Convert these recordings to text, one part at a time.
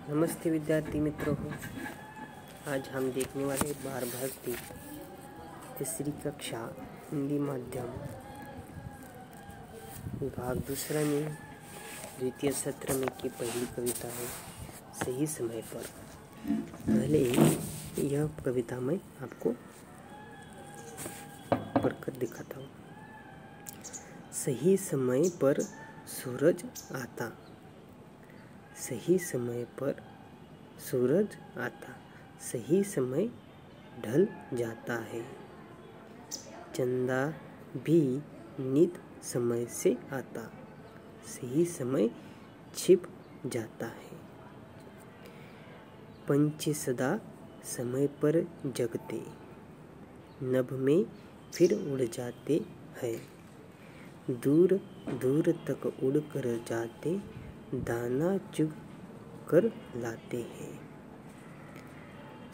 नमस्ते विद्यार्थी मित्रों, आज हम देखने वाले बाल भारती तीसरी कक्षा हिंदी माध्यम विभाग दूसरा में द्वितीय सत्र में की पहली कविता है सही समय पर। पहले यह कविता मैं आपको पढ़कर दिखाता हूँ। सही समय पर सूरज आता, सही समय पर सूरज आता, सही समय ढल जाता है। चंदा भी नित समय से आता, सही समय छिप जाता है। पंछी सदा समय पर जगते, नभ में फिर उड़ जाते हैं। दूर दूर तक उड़ कर जाते, दाना चुग कर लाते हैं।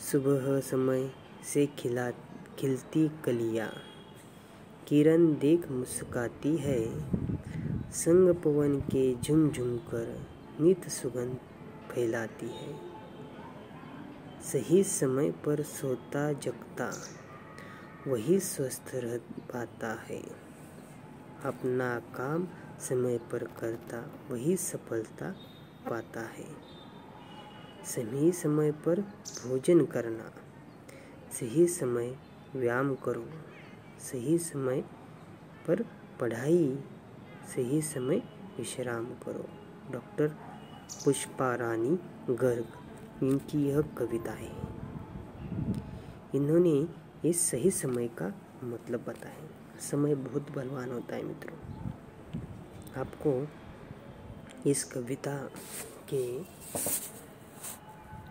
सुबह समय से खिलती कलियां, किरण देख मुस्काती है। संग पवन के झुमझुम कर नित सुगंध फैलाती है। सही समय पर सोता जगता, वही स्वस्थ रह पाता है। अपना काम समय पर करता, वही सफलता पाता है। सही समय पर भोजन करना, सही समय व्यायाम करो, सही समय पर पढ़ाई, सही समय विश्राम करो। डॉक्टर पुष्पा रानी गर्ग, इनकी यह कविता है। इन्होंने इस सही समय का मतलब बताया। समय बहुत बलवान होता है मित्रों। आपको इस कविता के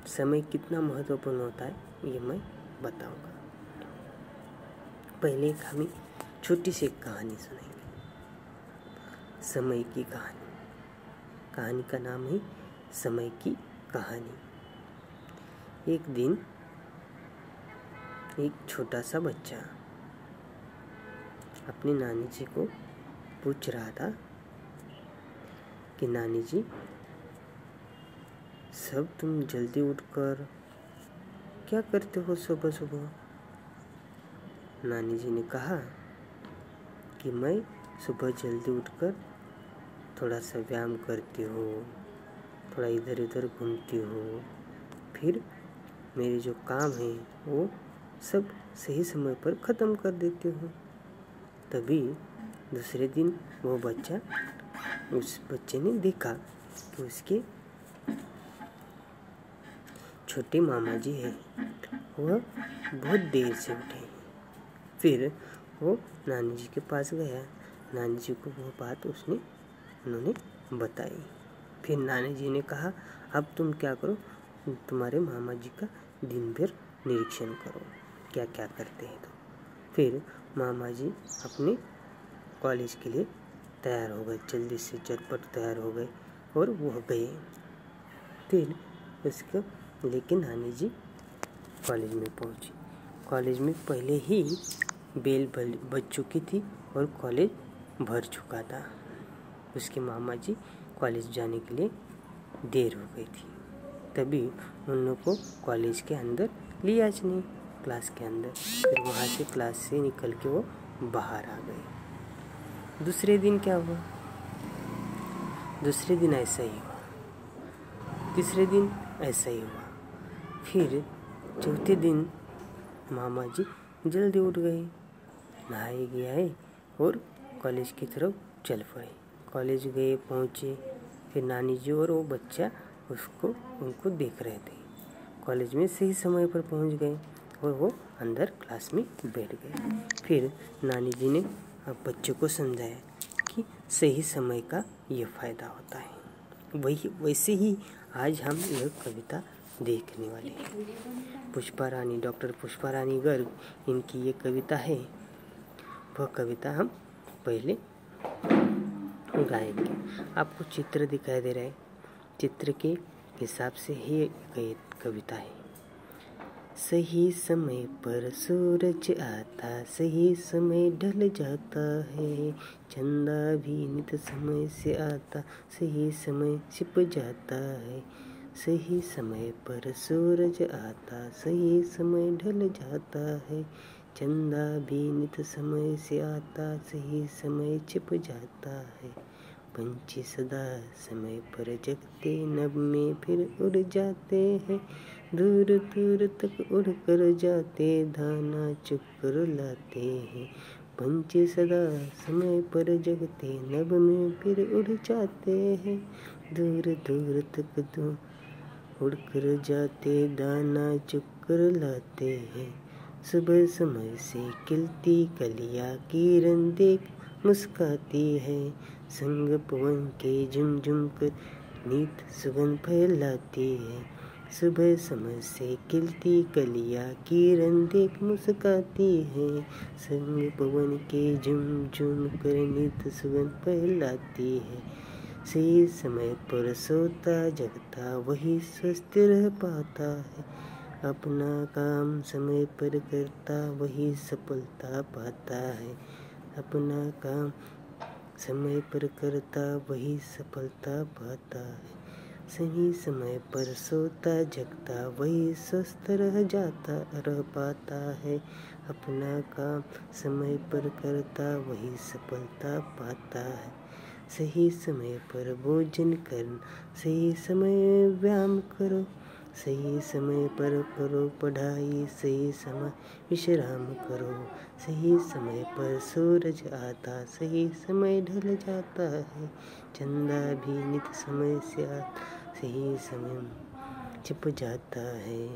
समय कितना महत्वपूर्ण होता है ये मैं बताऊंगा। पहले एक हमें छोटी सी कहानी सुनेंगे, समय की कहानी। कहानी का नाम है समय की कहानी। एक दिन एक छोटा सा बच्चा अपनी नानी जी को पूछ रहा था कि नानी जी, सब तुम जल्दी उठकर क्या करते हो सुबह सुबह? नानी जी ने कहा कि मैं सुबह जल्दी उठकर थोड़ा सा व्यायाम करती हूँ, थोड़ा इधर उधर घूमती हूँ, फिर मेरे जो काम है वो सब सही समय पर ख़त्म कर देती हूँ। तभी दूसरे दिन वो बच्चा, उस बच्चे ने देखा कि उसके छोटे मामा जी हैं, वह बहुत देर से उठे। फिर वो नानी जी के पास गया। नानी जी को वो बात उन्होंने बताई। फिर नानी जी ने कहा, अब तुम क्या करो, तुम्हारे मामा जी का दिन भर निरीक्षण करो, क्या क्या करते हैं। तो फिर मामा जी अपने कॉलेज के लिए तैयार हो गए, जल्दी से झटपट तैयार हो गए और वो गए। फिर उसको लेकिन नानी जी कॉलेज में पहुंची। कॉलेज में पहले ही बेल बज चुकी थी और कॉलेज भर चुका था। उसके मामा जी कॉलेज जाने के लिए देर हो गई थी। तभी उन लोगों को कॉलेज के अंदर लिया नहीं, क्लास के अंदर। फिर वहाँ से क्लास से निकल के वो बाहर आ गए। दूसरे दिन क्या हुआ? दूसरे दिन ऐसा ही हुआ, तीसरे दिन ऐसा ही हुआ। फिर चौथे दिन मामा जी जल्दी उठ गए, नहाए गए और कॉलेज की तरफ चल पड़े। कॉलेज गए, पहुँचे। फिर नानी जी और वो बच्चा उनको देख रहे थे। कॉलेज में सही समय पर पहुँच गए और वो अंदर क्लास में बैठ गए। फिर नानी जी ने अब बच्चों को समझाया कि सही समय का ये फ़ायदा होता है। वैसे ही आज हम यह कविता देखने वाले हैं। पुष्पा रानी, डॉक्टर पुष्पा रानी गर्ग, इनकी ये कविता है। वह कविता हम पहले गाएंगे। आपको चित्र दिखाई दे रहा है, चित्र के हिसाब से ही ये कविता है। सही समय पर सूरज आता, सही समय ढल जाता है। चंदा भी नित समय से आता, सही समय छिप जाता है। सही समय पर सूरज आता, सही समय ढल जाता है। चंदा भी नित समय से आता, सही समय छिप जाता है। पंछी सदा समय पर जगते, नभ में फिर उड़ जाते हैं। दूर दूर तक उड़ कर जाते, दाना चुग कर लाते हैं। पंछी सदा समय पर जगते, नभ में फिर उड़ जाते हैं। दूर दूर तक उड़ कर जाते, दाना चुग कर लाते हैं। सुबह समय से खिलती कलियां, किरण देख मुस्काती है। संग पवन के झुमझुम कर नीत सुगंध फैलाती है। सुबह समय से खिलती कलियां, किरण देख मुस्काती है। संग पवन के झुमझुम कर नीत सुगंध फैलाती है। सही समय पर सोता जगता, वही स्वस्थ रह पाता है। अपना काम समय पर करता, वही सफलता पाता है। अपना काम समय पर करता, वही सफलता पाता है। सही समय पर सोता जगता, वही स्वस्थ रह पाता है। अपना काम समय पर करता, वही सफलता पाता है। सही समय पर भोजन करना, सही समय व्यायाम करो। सही समय पर करो पढ़ाई, सही समय विश्राम करो। सही समय पर सूरज आता, सही समय ढल जाता है। चंदा भी नित समय से आता, सही समय छिप जाता है।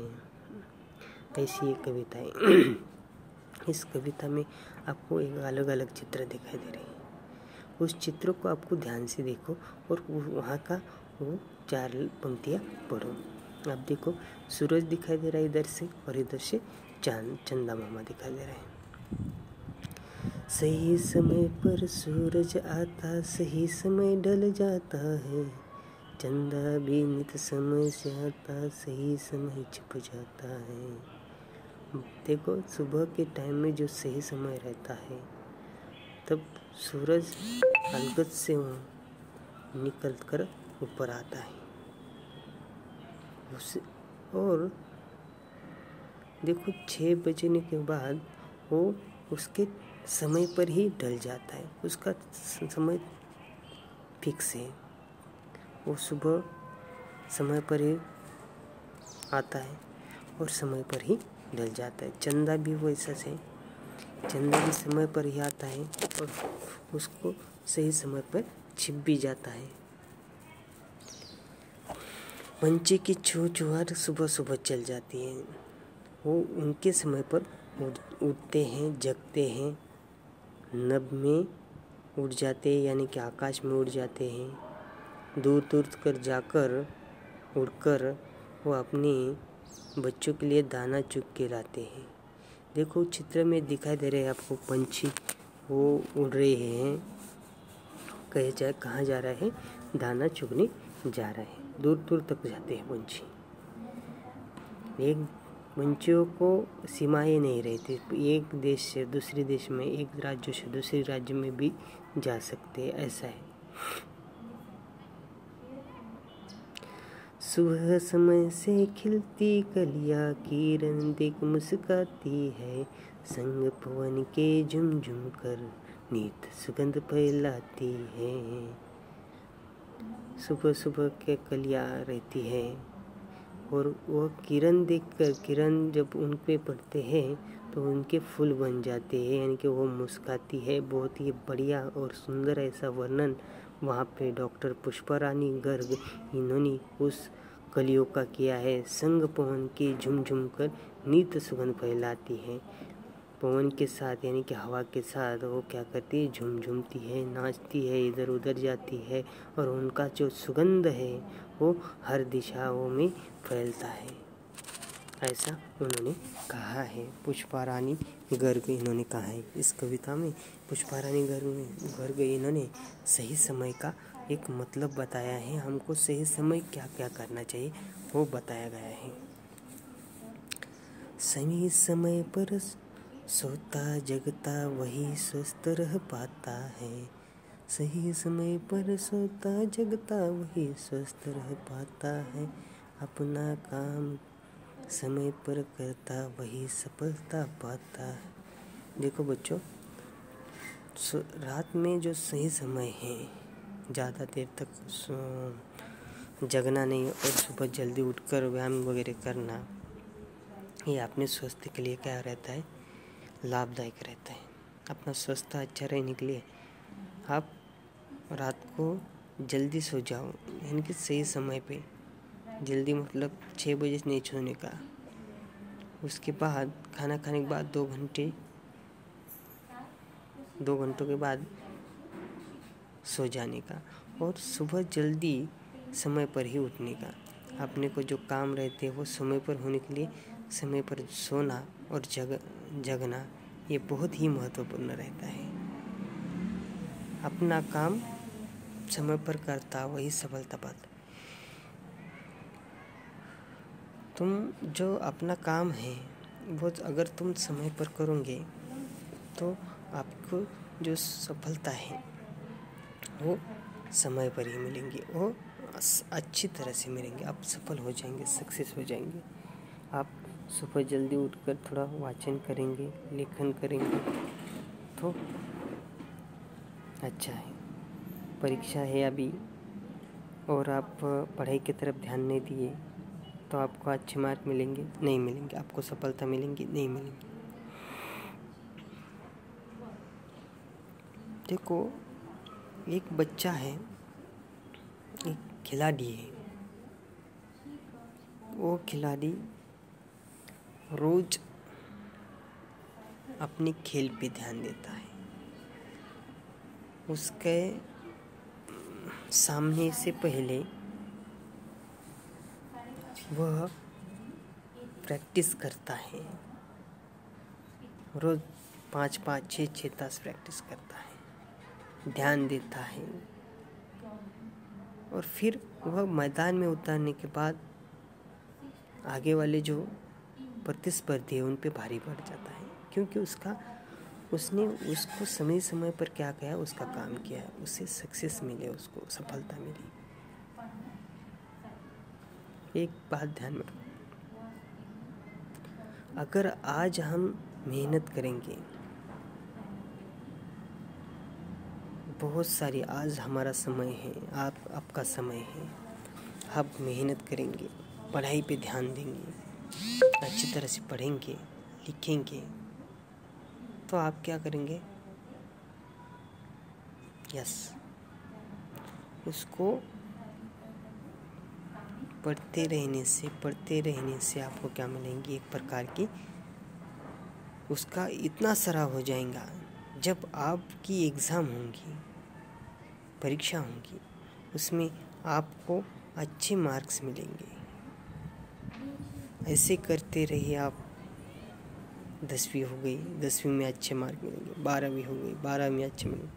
ऐसी एक कविता है। इस कविता में आपको एक अलग अलग चित्र दिखाई दे रहे हैं। उस चित्र को आपको ध्यान से देखो और वहाँ का वो 4 पंक्तियाँ पढ़ो। आप देखो, सूरज दिखाई दे रहा है इधर से, और इधर से चंदा मामा दिखाई दे रहे हैं। सही समय पर सूरज आता, सही समय ढल जाता है। चंदा भी नित समय से आता, सही समय छिप जाता है। देखो, सुबह के टाइम में जो सही समय रहता है, तब सूरज अलगत से निकल कर ऊपर आता है। और देखो, 6 बजने के बाद वो उसके समय पर ही ढल जाता है। उसका समय फिक्स है। वो सुबह समय पर ही आता है और समय पर ही ढल जाता है। चंदा भी वैसा है, चंदा भी समय पर ही आता है और उसको सही समय पर छिप भी जाता है। पंछी की चूहचूहाट सुबह सुबह चल जाती है। वो उनके समय पर उड़ते हैं, जगते हैं, नभ में उड़ जाते हैं, यानी कि आकाश में उड़ जाते हैं। दूर दूर तक जाकर उड़कर वो अपने बच्चों के लिए दाना चुग के लाते हैं। देखो, चित्र में दिखाई दे रहे हैं आपको पंछी, वो उड़ रहे हैं। कहाँ जा रहा है? दाना चुगने जा रहा है। दूर दूर तक जाते हैं पंछी। एक पंछियों को सीमाएं नहीं रहती, एक देश से दूसरे देश में, एक राज्य से दूसरे राज्य में भी जा सकते हैं, ऐसा है। सुबह समय से खिलती कलियां, किरण देख मुस्काती है। संग पवन के झुमझुम कर नीत सुगंध फैलाती है। सुबह सुबह के कलियां रहती है और वो किरण देखकर, किरण जब उन पे पड़ते हैं तो उनके फूल बन जाते हैं, यानी कि वो मुस्काती है। बहुत ही बढ़िया और सुंदर ऐसा वर्णन वहाँ पे डॉक्टर पुष्पारानी गर्ग इन्होंने उस कलियों का किया है। संग पवन की झुमझुम कर नीत सुगंध फैलाती है। पवन के साथ, यानी कि हवा के साथ वो क्या करती है? झूमती है, नाचती है, इधर उधर जाती है, और उनका जो सुगंध है वो हर दिशाओं में फैलता है, ऐसा उन्होंने कहा है। पुष्पारानी गर्ग इन्होंने कहा है इस कविता में। पुष्पारानी गर्ग इन्होंने सही समय का एक मतलब बताया है। हमको सही समय क्या क्या करना चाहिए वो बताया गया है। सही समय पर सोता जगता, वही स्वस्थ रह पाता है। सही समय पर सोता जगता, वही स्वस्थ रह पाता है। अपना काम समय पर करता वही सफलता पाता है। देखो बच्चों, रात में जो सही समय है, ज़्यादा देर तक जगना नहीं और सुबह जल्दी उठकर व्यायाम वगैरह करना, ये अपने स्वास्थ्य के लिए क्या रहता है, लाभदायक रहता है। अपना स्वास्थ्य अच्छा रहने के लिए आप रात को जल्दी सो जाओ, यानी कि सही समय पे। जल्दी मतलब 6 बजे नहीं सोने का। उसके बाद खाना खाने के बाद 2 घंटों के बाद सो जाने का, और सुबह जल्दी समय पर ही उठने का। अपने को जो काम रहते हैं वो समय पर होने के लिए समय पर सोना और जगना ये बहुत ही महत्वपूर्ण रहता है। अपना काम समय पर करता वही सफलता पाता। तुम जो अपना काम है वो अगर तुम समय पर करोगे तो आपको जो सफलता है वो समय पर ही मिलेंगी, वो अच्छी तरह से मिलेंगे। आप सफल हो जाएंगे, सक्सेस हो जाएंगे। आप सुबह जल्दी उठकर थोड़ा वाचन करेंगे, लेखन करेंगे तो अच्छा है। परीक्षा है अभी और आप पढ़ाई की तरफ ध्यान नहीं दिए तो आपको अच्छे मार्क मिलेंगे? नहीं मिलेंगे। आपको सफलता मिलेंगी? नहीं मिलेंगी। देखो, एक बच्चा है, एक खिलाड़ी है। वो खिलाड़ी रोज अपने खेल पे ध्यान देता है। उसके सामने से पहले वह प्रैक्टिस करता है। रोज 5-5, 6-6 तास प्रैक्टिस करता है, ध्यान देता है, और फिर वह मैदान में उतारने के बाद आगे वाले जो प्रतिस्पर्धी है उन पे भारी पड़ जाता है, क्योंकि उसने उसको समय समय पर क्या किया, उसका काम किया है, उसे सक्सेस मिले, उसको सफलता मिली। एक बात ध्यान में रखो, अगर आज हम मेहनत करेंगे, बहुत सारी, आज हमारा समय है, आपका समय है, आप मेहनत करेंगे, पढ़ाई पे ध्यान देंगे, अच्छी तरह से पढ़ेंगे, लिखेंगे, तो आप क्या करेंगे, उसको पढ़ते रहने से आपको क्या मिलेंगी, एक प्रकार की उसका इतना सराह हो जाएगा। जब आपकी एग्ज़ाम होंगी, परीक्षा होंगी, उसमें आपको अच्छे मार्क्स मिलेंगे। ऐसे करते रहिए आप। 10वीं हो गई, 10वीं में अच्छे मार्क मिलेंगे। 12वीं हो गई, 12वीं में अच्छे मिलेंगे।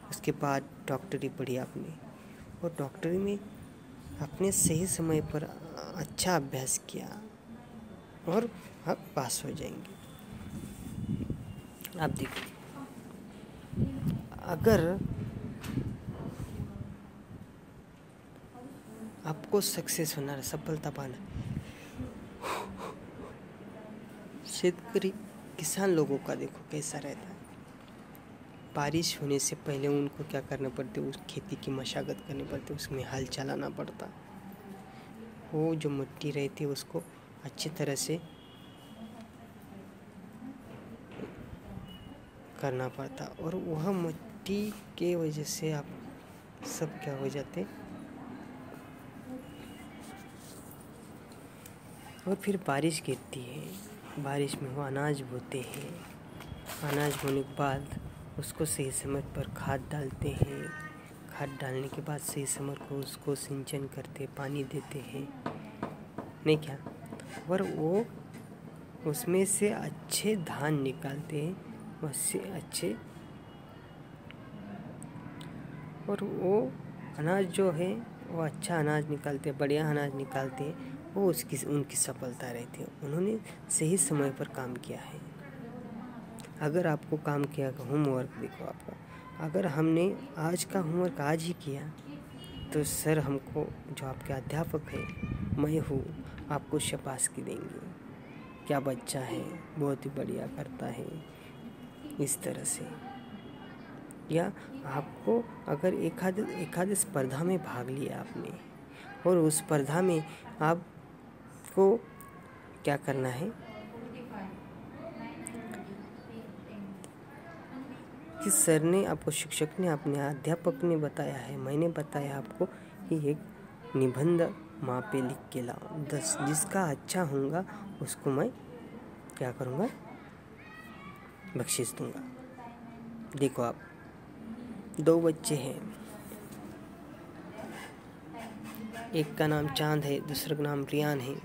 उसके बाद डॉक्टरी पढ़ी आपने, और डॉक्टरी में आपने सही समय पर अच्छा अभ्यास किया और आप पास हो जाएंगे। आप देखिए, अगर आपको सक्सेस होना है, सफलता पाना, शेतकरी किसान लोगों का देखो कैसा रहता है। बारिश होने से पहले उनको क्या करना पड़ता है, उस खेती की मशागत करनी पड़ती है, उसमें हल चलाना पड़ता, वो जो मिट्टी रहती है उसको अच्छी तरह से करना पड़ता, और वह मिट्टी के वजह से आप सब क्या हो जाते, और फिर बारिश गिरती है, बारिश में वो अनाज बोते हैं। अनाज बोने के बाद उसको सही समय पर खाद डालते हैं। खाद डालने के बाद सही समय को उसको सिंचन करते, पानी देते हैं, नहीं क्या, और वो उसमें से अच्छे धान निकालते हैं, उससे अच्छे, और वो अनाज जो है वो अच्छा अनाज निकालते, बढ़िया अनाज निकालते हैं, वो उनकी सफलता रहती है। उन्होंने सही समय पर काम किया है। अगर आपको काम किया, होमवर्क देखो आपका, अगर हमने आज का होमवर्क आज ही किया तो सर हमको आपको, जो आपके अध्यापक हैं, मैं हूँ, आपको शाबाशी देंगे, क्या बच्चा है, बहुत ही बढ़िया करता है, इस तरह से। या आपको अगर एकाध स्पर्धा में भाग लिया आपने और उस स्पर्धा में आपको क्या करना है कि सर ने आपको, शिक्षक ने, अपने अध्यापक ने बताया है, मैंने बताया आपको कि एक निबंध वहाँ पे लिख के लाओ, 10 जिसका अच्छा होगा उसको मैं क्या करूँगा, बख्शिश दूंगा। देखो आप, 2 बच्चे हैं, एक का नाम चांद है, दूसरे का नाम रियान है।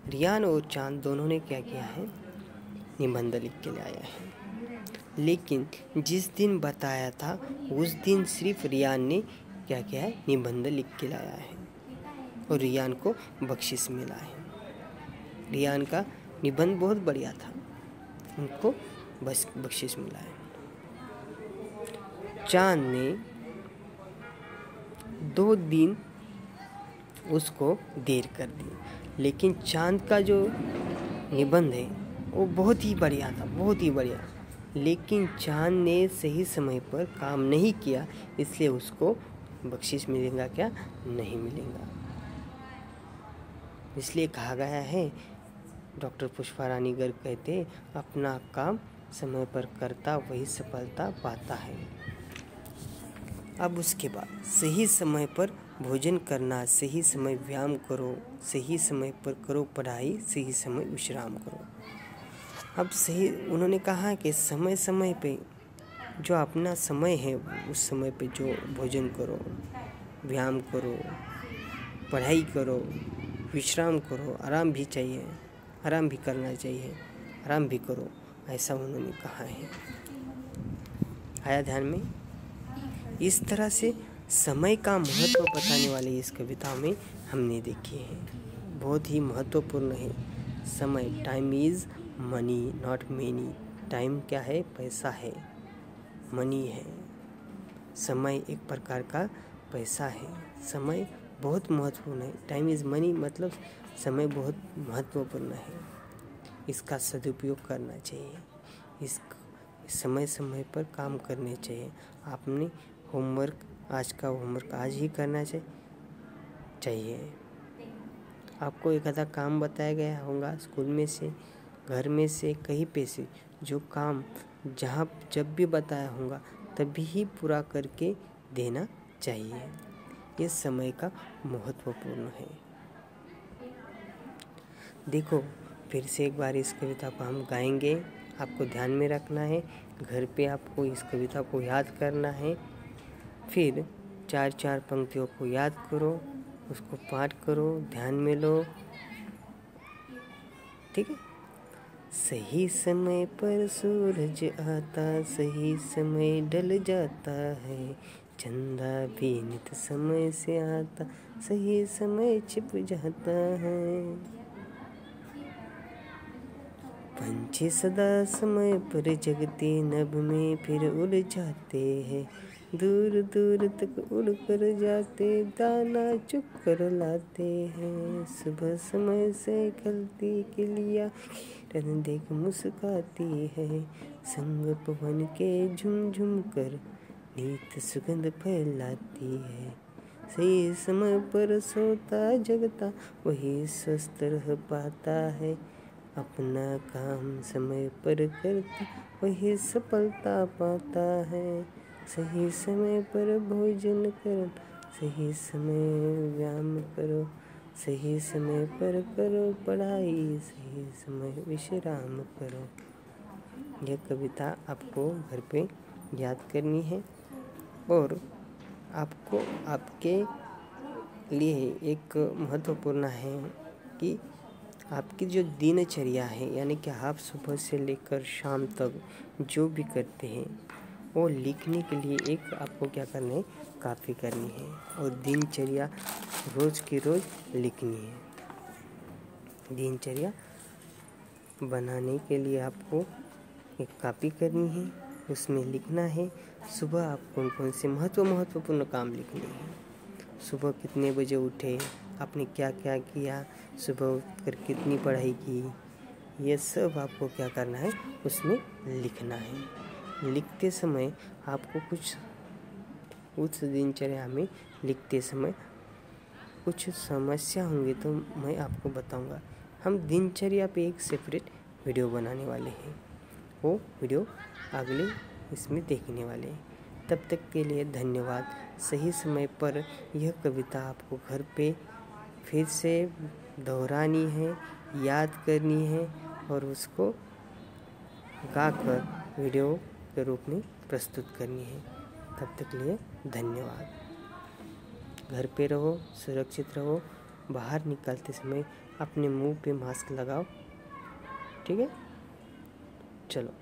रियान और चांद दोनों ने क्या किया है, निबंध लिख के लाया है। लेकिन जिस दिन बताया था उस दिन सिर्फ रियान ने क्या किया है, निबंध लिख के लाया है और रियान को बख्शिश मिला है। रियान का निबंध बहुत बढ़िया था, उनको बख्शिश मिला है। चांद ने 2 दिन उसको देर कर दी, लेकिन चांद का जो निबंध है वो बहुत ही बढ़िया था, बहुत ही बढ़िया। लेकिन चांद ने सही समय पर काम नहीं किया, इसलिए उसको बख्शिश मिलेगा क्या, नहीं मिलेगा। इसलिए कहा गया है, डॉक्टर पुष्पा रानी गर्ग कहते, अपना काम समय पर करता वही सफलता पाता है। अब उसके बाद सही समय पर भोजन करना, सही समय व्यायाम करो, सही समय पर करो पढ़ाई, सही समय विश्राम करो। अब सही उन्होंने कहा कि समय समय पे जो अपना समय है उस समय पे जो भोजन करो, व्यायाम करो, पढ़ाई करो, विश्राम करो, आराम भी चाहिए, आराम भी करना चाहिए, आराम भी करो, ऐसा उन्होंने कहा है। आया ध्यान में? इस तरह से समय का महत्व बताने वाली इस कविता में हमने देखी है, बहुत ही महत्वपूर्ण है। समय, time is money not many. Time क्या है, पैसा है, मनी है। समय एक प्रकार का पैसा है, समय बहुत महत्वपूर्ण है। टाइम इज़ मनी मतलब समय बहुत महत्वपूर्ण है, इसका सदुपयोग करना चाहिए, इस समय समय पर काम करने चाहिए। आपने होमवर्क, आज का होमवर्क आज ही करना चाहिए। आपको एक आधा काम बताया गया होगा स्कूल में से, घर में से, कहीं पे से, जो काम जहाँ जब भी बताया होगा तभी ही पूरा करके देना चाहिए। ये समय का महत्वपूर्ण है। देखो फिर से एक बार इस कविता को हम गाएंगे, आपको ध्यान में रखना है, घर पे आपको इस कविता को याद करना है। फिर 4 पंक्तियों को याद करो, उसको पाठ करो, ध्यान में लो, ठीक है। सही समय पर सूरज आता, सही समय ढल जाता है, चंदा भी नित समय से आता, सही समय छिप जाता है। पंछी सदा समय पर जगते, नभ में फिर उड़ जाते हैं, दूर दूर तक उड़ कर जाते, दाना चुग कर लाते हैं। सुबह समय से खलती किलिया, किरण देख मुस्काती है, संग पवन के झुम झुम कर नीत सुगंध फैलाती है। सही समय पर सोता जगता, वही स्वस्थ रह पाता है, अपना काम समय पर करता वही सफलता पाता है। सही समय पर भोजन करो, सही समय व्यायाम करो, सही समय पर करो पढ़ाई, सही समय विश्राम करो। यह कविता आपको घर पे याद करनी है और आपको आपके लिए एक महत्वपूर्ण है कि आपकी जो दिनचर्या है, यानी कि आप सुबह से लेकर शाम तक जो भी करते हैं वो लिखने के लिए एक आपको क्या करना है, काफ़ी करनी है और दिनचर्या रोज़ की रोज़ लिखनी है। दिनचर्या बनाने के लिए आपको एक कॉपी करनी है, उसमें लिखना है सुबह आप कौन कौन से महत्वपूर्ण काम लिखने हैं, सुबह कितने बजे उठे, आपने क्या क्या किया, सुबह उठकर कितनी पढ़ाई की, ये सब आपको क्या करना है उसमें लिखना है। लिखते समय आपको कुछ उस दिनचर्या में लिखते समय कुछ समस्या होंगी तो मैं आपको बताऊंगा। हम दिनचर्या पे एक सेपरेट वीडियो बनाने वाले हैं, वो वीडियो अगले इसमें देखने वाले हैं। तब तक के लिए धन्यवाद। सही समय पर यह कविता आपको घर पे फिर से दोहरानी है, याद करनी है और उसको गाकर वीडियो के रूप में प्रस्तुत करनी है। तब तक के लिए धन्यवाद। घर पे रहो, सुरक्षित रहो, बाहर निकलते समय अपने मुंह पे मास्क लगाओ, ठीक है? चलो।